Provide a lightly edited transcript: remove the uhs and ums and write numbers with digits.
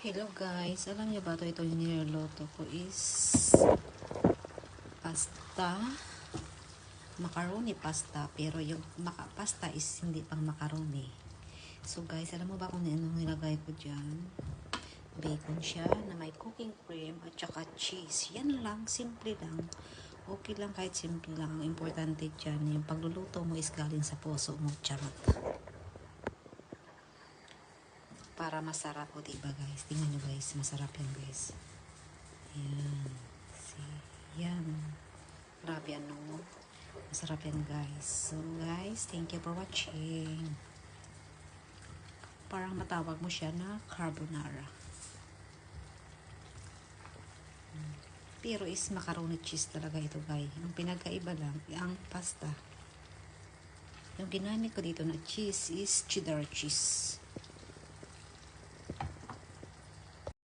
Hello guys, alam niyo ba ito yung niluluto ko is pasta, macaroni pasta, pero yung pasta is hindi pang macaroni. So guys, alam mo ba kung anong nilagay ko dyan? Bacon siya na may cooking cream at saka cheese. Yan lang, simple lang. Okay lang kahit simple lang. Ang importante dyan, yung pagluluto mo is galing sa puso mo, charot. Para masarap, o diba guys? Tingnan nyo guys, masarap yan guys. Yan. See? Yan. Grabe ano. Masarap yan guys. So guys, thank you for watching. Parang matawag mo siya na carbonara. Pero is macaroni cheese talaga ito guys. Ang pinagkaiba lang, ang pasta. Yung ginamit ko dito na cheese is cheddar cheese.